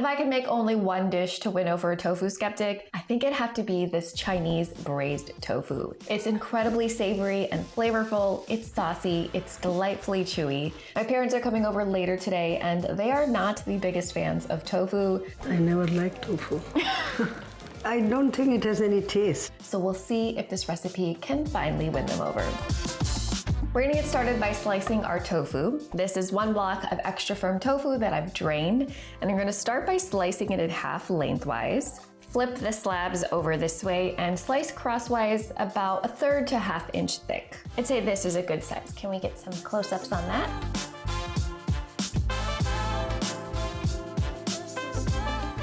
If I could make only one dish to win over a tofu skeptic, I think it'd have to be this Chinese braised tofu. It's incredibly savory and flavorful, it's saucy, it's delightfully chewy. My parents are coming over later today and they are not the biggest fans of tofu. I never liked tofu. I don't think it has any taste. So we'll see if this recipe can finally win them over. We're gonna get started by slicing our tofu. This is 1 block of extra firm tofu that I've drained, and I'm gonna start by slicing it in half lengthwise. Flip the slabs over this way and slice crosswise about 1/3 to 1/2 inch thick. I'd say this is a good size. Can we get some close-ups on that?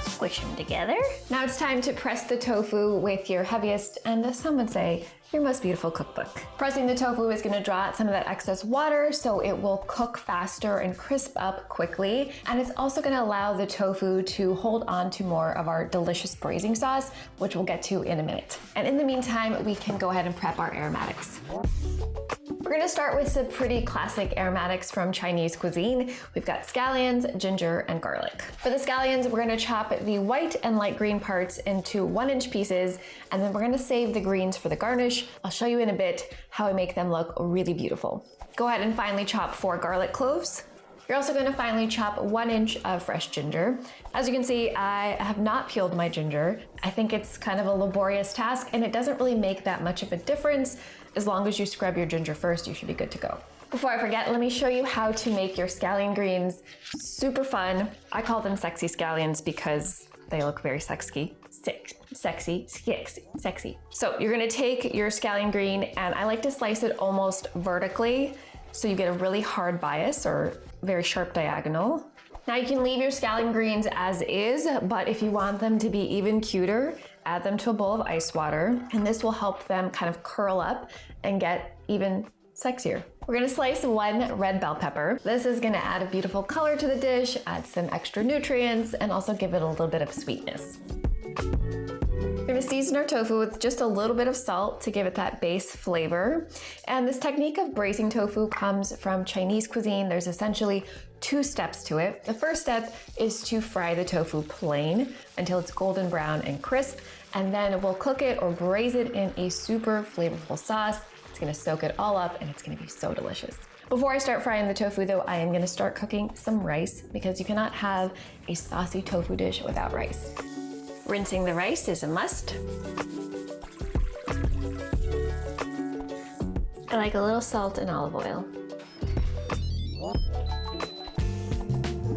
Squish them together. Now it's time to press the tofu with your heaviest and, some would say, your most beautiful cookbook. Pressing the tofu is gonna draw out some of that excess water so it will cook faster and crisp up quickly. And it's also gonna allow the tofu to hold on to more of our delicious braising sauce, which we'll get to in a minute. And in the meantime, we can go ahead and prep our aromatics. We're gonna start with some pretty classic aromatics from Chinese cuisine. We've got scallions, ginger, and garlic. For the scallions, we're gonna chop the white and light green parts into 1-inch pieces, and then we're gonna save the greens for the garnish. I'll show you in a bit how I make them look really beautiful. Go ahead and finely chop 4 garlic cloves. You're also gonna finely chop 1 inch of fresh ginger. As you can see, I have not peeled my ginger. I think it's kind of a laborious task and it doesn't really make that much of a difference. As long as you scrub your ginger first, you should be good to go. Before I forget, let me show you how to make your scallion greens. Super fun. I call them sexy scallions because they look very sexy. Sexy. So you're gonna take your scallion green, and I like to slice it almost vertically so you get a really hard bias or very sharp diagonal. Now you can leave your scallion greens as is, but if you want them to be even cuter, add them to a bowl of ice water, and this will help them kind of curl up and get even sexier. We're gonna slice 1 red bell pepper. This is gonna add a beautiful color to the dish, add some extra nutrients, and also give it a little bit of sweetness. We're gonna season our tofu with just a little bit of salt to give it that base flavor. And this technique of braising tofu comes from Chinese cuisine. There's essentially 2 steps to it. The first step is to fry the tofu plain until it's golden brown and crisp, and then we'll cook it or braise it in a super flavorful sauce. It's gonna soak it all up and it's gonna be so delicious. Before I start frying the tofu though, I am gonna start cooking some rice because you cannot have a saucy tofu dish without rice. Rinsing the rice is a must. I like a little salt and olive oil.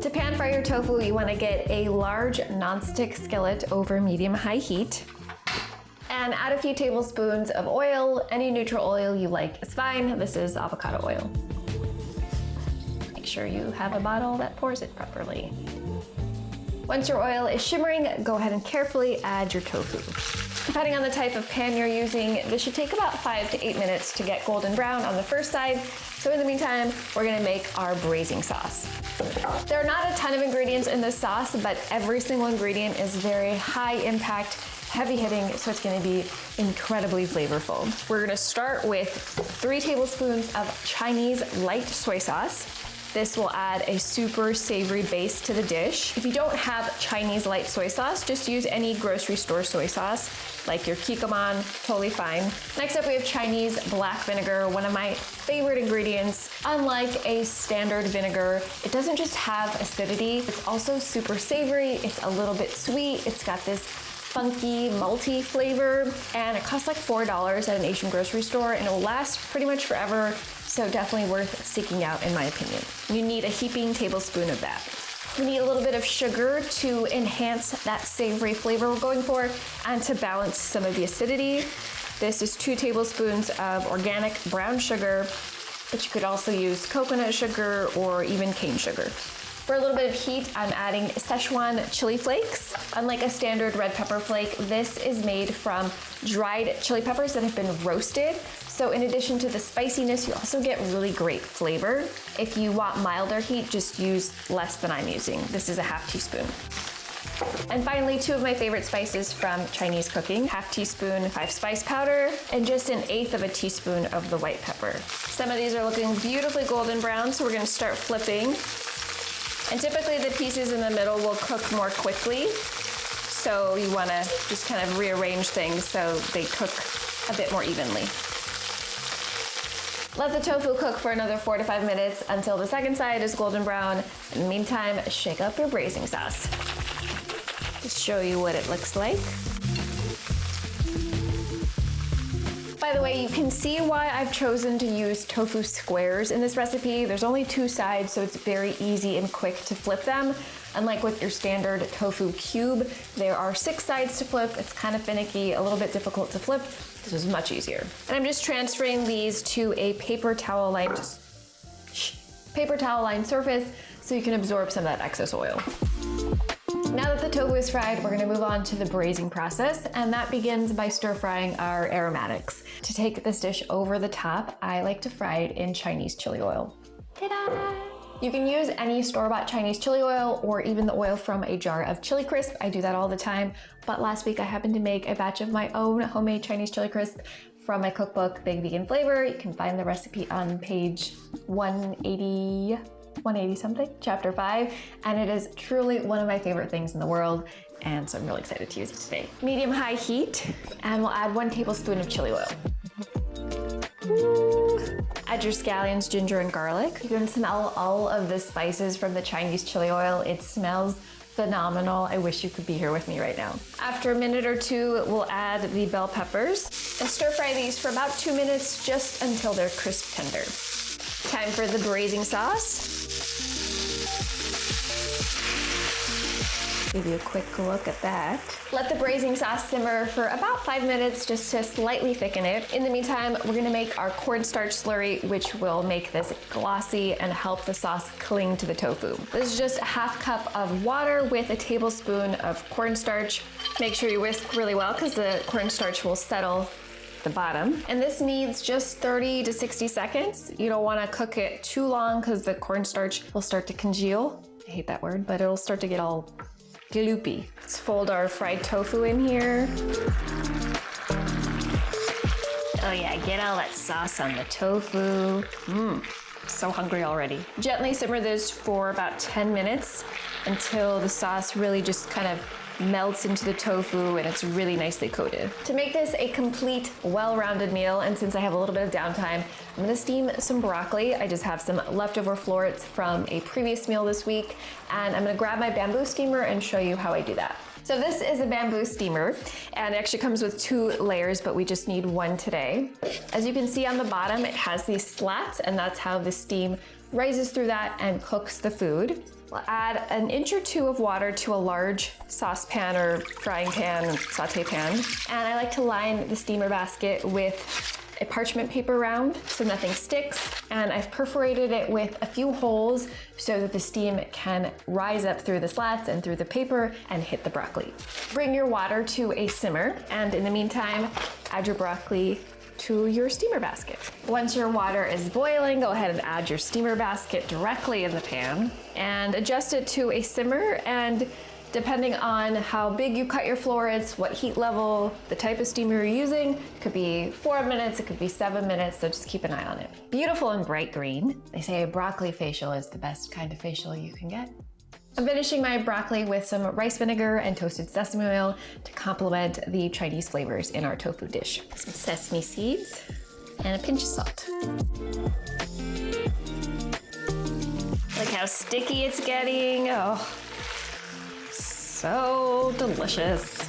To pan fry your tofu, you want to get a large nonstick skillet over medium-high heat. And add a few tablespoons of oil. Any neutral oil you like is fine. This is avocado oil. Make sure you have a bottle that pours it properly. Once your oil is shimmering, go ahead and carefully add your tofu. Depending on the type of pan you're using, this should take about 5 to 8 minutes to get golden brown on the first side. So in the meantime, we're gonna make our braising sauce. There are not a ton of ingredients in this sauce, but every single ingredient is very high impact, heavy hitting, so it's gonna be incredibly flavorful. We're gonna start with 3 tablespoons of Chinese light soy sauce. This will add a super savory base to the dish. If you don't have Chinese light soy sauce, just use any grocery store soy sauce, like your Kikkoman, totally fine. Next up, we have Chinese black vinegar, one of my favorite ingredients. Unlike a standard vinegar, it doesn't just have acidity, it's also super savory, it's a little bit sweet, it's got this funky, malty flavor, and it costs like $4 at an Asian grocery store, and it will last pretty much forever, so definitely worth seeking out in my opinion. You need a heaping tablespoon of that. We need a little bit of sugar to enhance that savory flavor we're going for and to balance some of the acidity. This is 2 tablespoons of organic brown sugar, but you could also use coconut sugar or even cane sugar. For a little bit of heat, I'm adding Szechuan chili flakes. Unlike a standard red pepper flake, this is made from dried chili peppers that have been roasted. So in addition to the spiciness, you also get really great flavor. If you want milder heat, just use less than I'm using. This is a 1/2 teaspoon. And finally, 2 of my favorite spices from Chinese cooking, 1/2 teaspoon 5 spice powder, and just 1/8 of a teaspoon of the white pepper. Some of these are looking beautifully golden brown, so we're gonna start flipping. And typically the pieces in the middle will cook more quickly. So you wanna just kind of rearrange things so they cook a bit more evenly. Let the tofu cook for another 4 to 5 minutes until the second side is golden brown. In the meantime, shake up your braising sauce. Just show you what it looks like. By the way, you can see why I've chosen to use tofu squares in this recipe. There's only 2 sides, so it's very easy and quick to flip them. Unlike with your standard tofu cube, there are 6 sides to flip. It's kind of finicky, a little bit difficult to flip. This is much easier. And I'm just transferring these to a paper towel lined surface so you can absorb some of that excess oil. Now that the tofu is fried, we're gonna move on to the braising process, and that begins by stir frying our aromatics. To take this dish over the top, I like to fry it in Chinese chili oil. Ta-da! You can use any store-bought Chinese chili oil or even the oil from a jar of chili crisp. I do that all the time, but last week I happened to make a batch of my own homemade Chinese chili crisp from my cookbook, Big Vegan Flavor. You can find the recipe on page 180 something, chapter 5, and it is truly one of my favorite things in the world, and so I'm really excited to use it today. Medium-high heat, and we'll add 1 tablespoon of chili oil. Add your scallions, ginger, and garlic. You can smell all of the spices from the Chinese chili oil. It smells phenomenal. I wish you could be here with me right now. After a minute or 2, we'll add the bell peppers and stir fry these for about 2 minutes, just until they're crisp tender. Time for the braising sauce. Give you a quick look at that. Let the braising sauce simmer for about 5 minutes just to slightly thicken it. In the meantime, we're gonna make our cornstarch slurry, which will make this glossy and help the sauce cling to the tofu. This is just a ½ cup of water with a tablespoon of cornstarch. Make sure you whisk really well because the cornstarch will settle the bottom. And this needs just 30 to 60 seconds. You don't wanna cook it too long because the cornstarch will start to congeal. I hate that word, but it'll start to get all gloopy. Let's fold our fried tofu in here. Oh yeah, get all that sauce on the tofu. So hungry already. Gently simmer this for about 10 minutes until the sauce really just kind of melts into the tofu and it's really nicely coated. To make this a complete, well-rounded meal, and since I have a little bit of downtime, I'm gonna steam some broccoli. I just have some leftover florets from a previous meal this week, and I'm gonna grab my bamboo steamer and show you how I do that. So this is a bamboo steamer, and it actually comes with 2 layers, but we just need 1 today. As you can see on the bottom, it has these slats, and that's how the steam rises through that and cooks the food. We'll add an inch or 2 of water to a large saucepan or frying pan, saute pan. And I like to line the steamer basket with a parchment paper round so nothing sticks. And I've perforated it with a few holes so that the steam can rise up through the slats and through the paper and hit the broccoli. Bring your water to a simmer, and in the meantime, add your broccoli to your steamer basket. Once your water is boiling, go ahead and add your steamer basket directly in the pan and adjust it to a simmer. And depending on how big you cut your florets, what heat level, the type of steamer you're using, it could be 4 minutes, it could be 7 minutes, so just keep an eye on it. Beautiful and bright green. They say a broccoli facial is the best kind of facial you can get. I'm finishing my broccoli with some rice vinegar and toasted sesame oil to complement the Chinese flavors in our tofu dish. Some sesame seeds and a pinch of salt. Look how sticky it's getting. Oh, so delicious.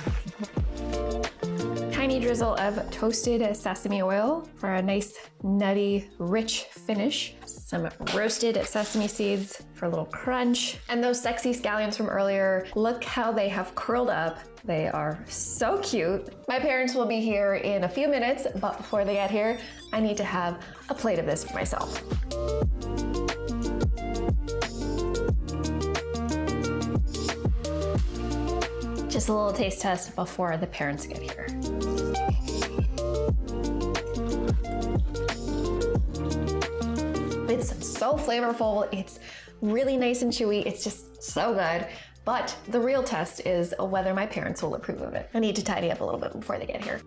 Tiny drizzle of toasted sesame oil for a nice, nutty, rich finish. Some roasted sesame seeds for a little crunch. And those sexy scallions from earlier, look how they have curled up. They are so cute. My parents will be here in a few minutes, but before they get here, I need to have a plate of this for myself. Just a little taste test before the parents get here. It's so flavorful, it's really nice and chewy, it's just so good. But the real test is whether my parents will approve of it. I need to tidy up a little bit before they get here.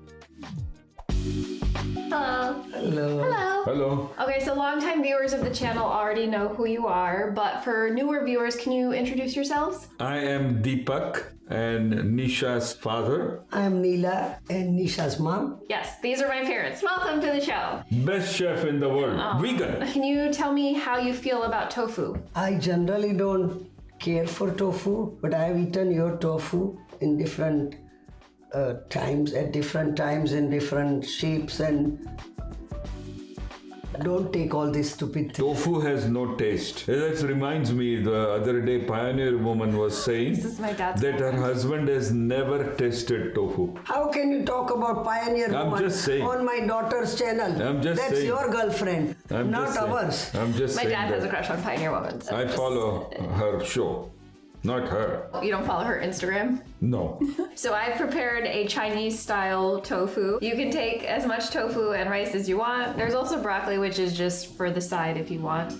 Hello. Hello. Hello. Hello. Okay, so longtime viewers of the channel already know who you are, but for newer viewers, can you introduce yourselves? I am Deepak and Nisha's father. I'm Neela and Nisha's mom. Yes, these are my parents. Welcome to the show. Best chef in the world. Vegan. Can you tell me how you feel about tofu? I generally don't care for tofu, but I've eaten your tofu in different times, at different times, in different shapes, and don't take all this stupid things. Tofu has no taste. That reminds me, the other day Pioneer Woman was saying This is my dad's that her husband has never tasted tofu. How can you talk about Pioneer I'm Woman just saying. on my daughter's channel? I'm just That's saying. your girlfriend, I'm not just saying. ours. I'm just My saying dad has a that. crush on Pioneer Woman. So I just- follow her show, not her. You don't follow her Instagram? No. So I've prepared a Chinese style tofu. You can take as much tofu and rice as you want. There's also broccoli, which is just for the side if you want.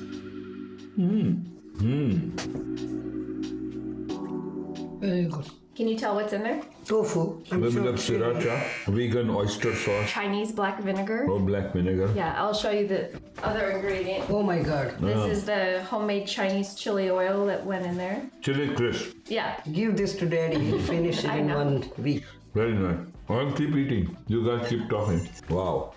Very good. Can you tell what's in there? Tofu. I'm sure. Sriracha, vegan oyster sauce, Chinese black vinegar. or black vinegar. Yeah, I'll show you the other ingredient. Oh my God. This is the homemade Chinese chili oil that went in there. Chili crisp. Yeah. Give this to daddy. He'll finish it I in know. 1 week. Very nice. I'll keep eating. You guys keep talking. Wow.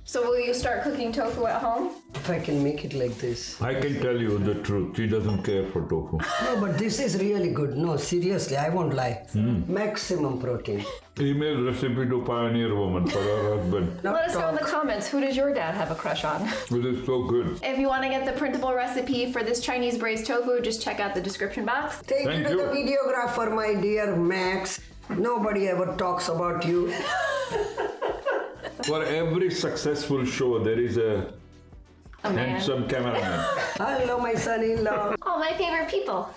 So will you start cooking tofu at home? If I can make it like this. I can tell you the truth. She doesn't care for tofu. No, but this is really good. No, seriously, I won't lie. Maximum protein. Email recipe to Pioneer Woman for her husband. Not Let us know in the talk. comments, who does your dad have a crush on? It is so good. If you want to get the printable recipe for this Chinese braised tofu, just check out the description box. Thank you Thank to you. the videographer, my dear Max. Nobody ever talks about you. For every successful show, there is a man. handsome cameraman. Hello, my son-in-law. All my favorite people.